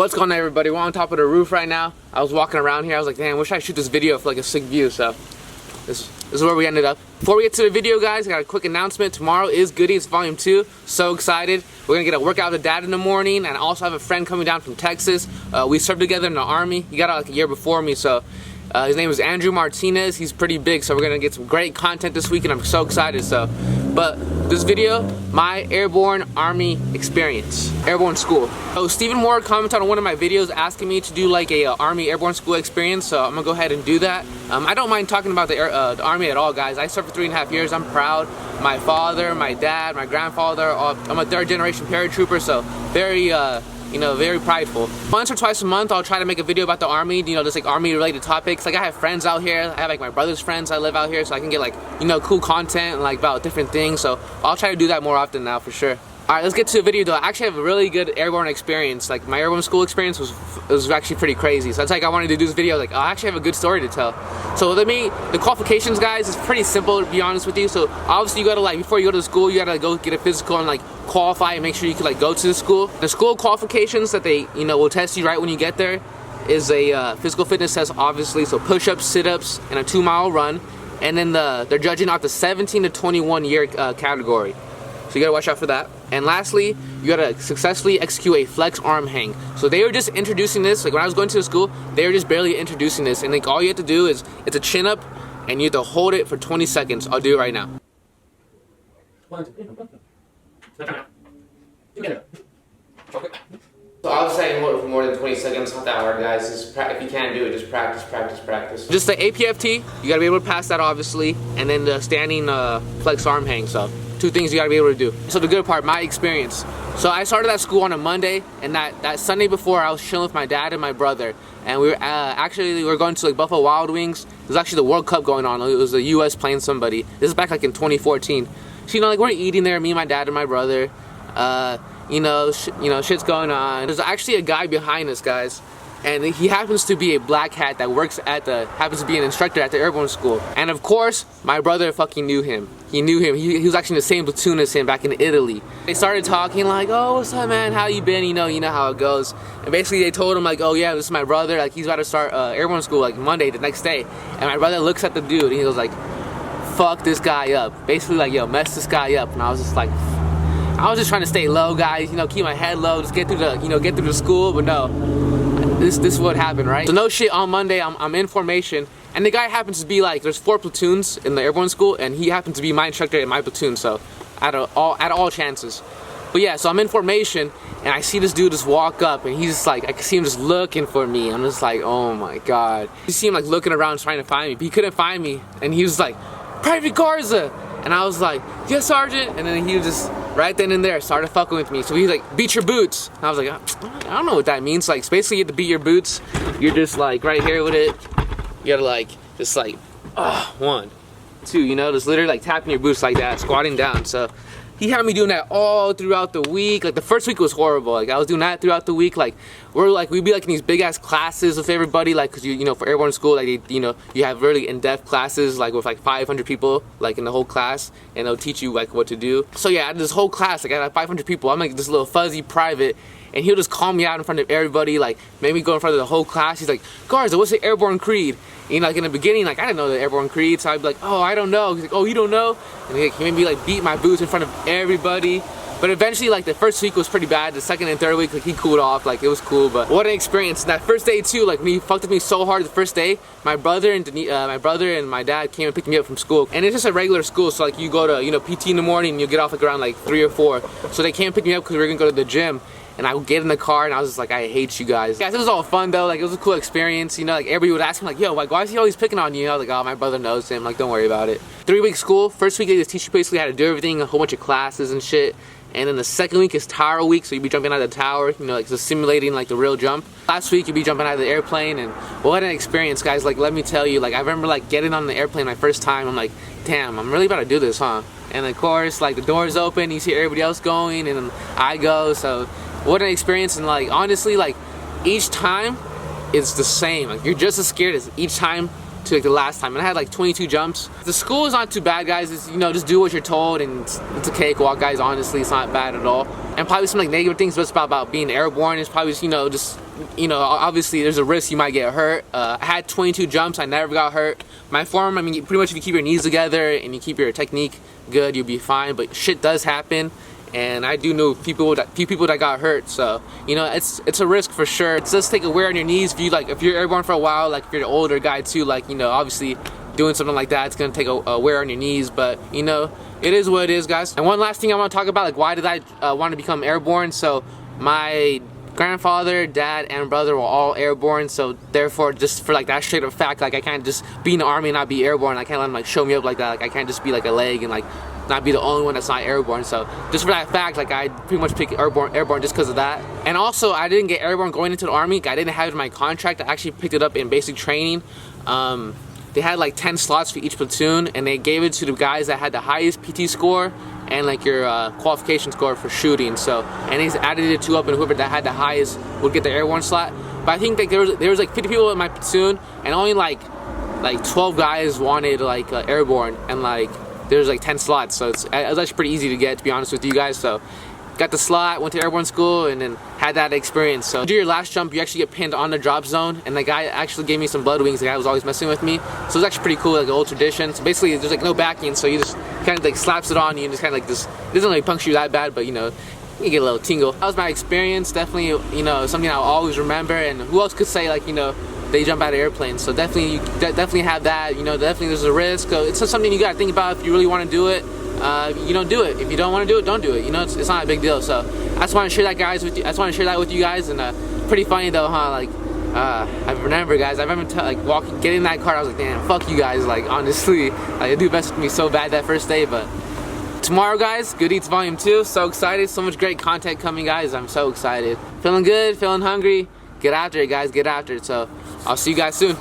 What's going on, everybody? We're on top of the roof right now. I was walking around here. I was like, damn, wish I shoot this video for like a sick view. So this is where we ended up. Before we get to the video, guys, I got a quick announcement. Tomorrow is Goodies Volume 2. So excited. We're gonna get a workout with Dad in the morning, and I also have a friend coming down from Texas. We served together in the Army. He got out like a year before me, so his name is Andrew Martinez. He's pretty big, so we're gonna get some great content this week, and I'm so excited. But this video, my Airborne Army experience, Airborne school. So Stephen Moore commented on one of my videos asking me to do like a Army Airborne school experience, so I'm gonna go ahead and do that. I don't mind talking about the Army at all, guys. I served for 3.5 years. I'm proud. My father, my dad, my grandfather, I'm a third-generation paratrooper, so very very prideful. Once or twice a month, I'll try to make a video about the Army, just like Army-related topics. Like, I have friends out here. I have like my brother's friends that live out here, so I can get like, cool content and like about different things. So I'll try to do that more often now, for sure. Alright, let's get to the video though. I actually have a really good Airborne experience. Like, my Airborne school experience was actually pretty crazy. So that's like I wanted to do this video. Like, I actually have a good story to tell. So the qualifications, guys, is pretty simple, to be honest with you. So obviously you gotta, like, before you go to the school, you gotta go get a physical and like qualify and make sure you can like go to the school. The school qualifications that they will test you right when you get there is a physical fitness test, obviously. So push-ups, sit-ups, and a 2-mile run. And then they're judging off the 17 to 21 year category. So you gotta watch out for that. And lastly, you gotta successfully execute a flex arm hang. So they were just introducing this. Like, when I was going to the school, they were just barely introducing this. And like, all you have to do is, it's a chin up, and you have to hold it for 20 seconds. I'll do it right now. So I was saying hold it for more than 20 seconds, not that hard, guys. If you can't do it, just practice, practice, practice. Just the APFT, you gotta be able to pass that, obviously, and then the standing flex arm hang. So 2 things you gotta be able to do. So the good part, my experience. So I started at school on a Monday, and that Sunday before, I was chilling with my dad and my brother, and we were going to like Buffalo Wild Wings. It was actually the World Cup going on. It was the U.S. playing somebody. This is back like in 2014. So like, we're eating there, me, my dad, and my brother. Shit's going on. There's actually a guy behind us, guys, and he happens to be a black hat that happens to be an instructor at the Airborne school. And of course, my brother fucking knew him. He knew him. He was actually in the same platoon as him back in Italy. They started talking like, oh, what's up, man? How you been? You know how it goes. And basically they told him like, oh yeah, this is my brother. Like, he's about to start Airborne school like Monday, the next day. And my brother looks at the dude and he goes like, fuck this guy up. Basically like, yo, mess this guy up. And I was just like, I was just trying to stay low, guys, keep my head low, just get through the school, but no, this is what happened, right? So no shit, on Monday, I'm in formation, and the guy happens to be like, there's 4 platoons in the Airborne school, and he happens to be my instructor in my platoon, so at all chances. But yeah, so I'm in formation, and I see this dude just walk up, and he's just like, I can see him just looking for me. I'm just like, oh my god. You see him like looking around trying to find me, but he couldn't find me, and he was like, Private Garza! And I was like, yes, Sergeant. And then he was just right then and there started fucking with me. So he's like, beat your boots. And I was like, I don't know what that means. Like, basically you have to beat your boots. You're just like right here with it. You gotta like, just like, 1, 2, just literally like tapping your boots like that, squatting down. So he had me doing that all throughout the week. Like, the first week was horrible. Like, I was doing that throughout the week. Like, we'd be like in these big ass classes with everybody. Like, cause for Airborne school, like, you have really in-depth classes, like with like 500 people, like in the whole class, and they'll teach you like what to do. So yeah, I had this whole class, like I had like 500 people. I'm like this little fuzzy private, and he'll just call me out in front of everybody, like made me go in front of the whole class. He's like, Garza, what's the Airborne creed? And like in the beginning, like I didn't know the Airborne creed, so I'd be like, oh, I don't know. He's like, oh, you don't know? And he made me like beat my boots in front of everybody. But eventually, like, the first week was pretty bad. The second and third week, like, he cooled off. Like, it was cool. But what an experience! And that first day too, like, when he fucked with me so hard the first day, my brother and my dad came and picked me up from school. And it's just a regular school, so like you go to PT in the morning, and you get off like around like 3 or 4. So they came and pick me up because we were gonna go to the gym. And I would get in the car, and I was just like, I hate you guys. Guys, it was all fun though. Like, it was a cool experience. Like, everybody would ask me like, yo, like, why is he always picking on you? I was like, oh, my brother knows him. Like, don't worry about it. 3-week school. First week they just teach you basically how to do everything, a whole bunch of classes and shit. And then the second week is tower week, so you'll be jumping out of the tower, like just simulating like the real jump. Last week you'll be jumping out of the airplane, and what an experience, guys. Like, let me tell you, like, I remember like getting on the airplane my first time. I'm like, damn, I'm really about to do this, huh? And of course, like, the doors open, you see everybody else going, and then I go. So what an experience. And like, honestly, like, each time it's the same. Like, you're just as scared as each time to like the last time, and I had like 22 jumps. The school is not too bad, guys. It's, you know, just do what you're told, and it's a cakewalk, guys. Honestly, it's not bad at all. And probably some like negative things about being airborne is probably just, you know, obviously there's a risk you might get hurt. I had 22 jumps, I never got hurt. My form, I mean, pretty much if you keep your knees together and you keep your technique good, you'll be fine. But shit does happen, and I do know few people that got hurt. So, you know, it's a risk for sure. It does take a wear on your knees if you're airborne for a while. Like if you're an older guy too, like, you know, obviously doing something like that, it's gonna take a wear on your knees. But, you know, it is what it is, guys. And one last thing I want to talk about, like, why did I want to become airborne? So my grandfather, dad, and brother were all airborne, so therefore, just for like that straight up fact, like I can't just be in the army and not be airborne. I can't let them like show me up like that. Like I can't just be like a leg and like not be the only one that's not airborne. So just for that fact, like I pretty much picked airborne just because of that. And also, I didn't get airborne going into the army. I didn't have it in my contract. I actually picked it up in basic training. They had like 10 slots for each platoon, and they gave it to the guys that had the highest PT score and like your qualification score for shooting. So, and they added the two up, and whoever that had the highest would get the airborne slot. But I think like there was like 50 people in my platoon, and only like 12 guys wanted like airborne, and like there's like 10 slots. So it was actually pretty easy to get, to be honest with you guys. So got the slot, went to airborne school, and then had that experience. So do your last jump, you actually get pinned on the drop zone, and the guy actually gave me some blood wings. The guy was always messing with me, so it was actually pretty cool, like an old tradition. So basically there's like no backing, so you just kind of like slaps it on you and just kind of like this, it doesn't really puncture you that bad, but you know, you get a little tingle. That was my experience. Definitely, you know, something I'll always remember. And who else could say, like, you know, they jump out of airplanes? So definitely, you definitely have that. You know, definitely there's a risk. So it's just something you gotta think about if you really want to do it. You don't do it. If you don't want to do it, don't do it. You know, it's not a big deal. So I just want to share that, guys, with you. I just want to share that with you guys. And pretty funny though, huh? Like, I remember, guys. I remember like getting in that car. I was like, damn, fuck you guys. Like, honestly, like, they messed with me so bad that first day. But tomorrow, guys, Good Eats Volume 2. So excited. So much great content coming, guys. I'm so excited. Feeling good. Feeling hungry. Get after it, guys. Get after it. So I'll see you guys soon.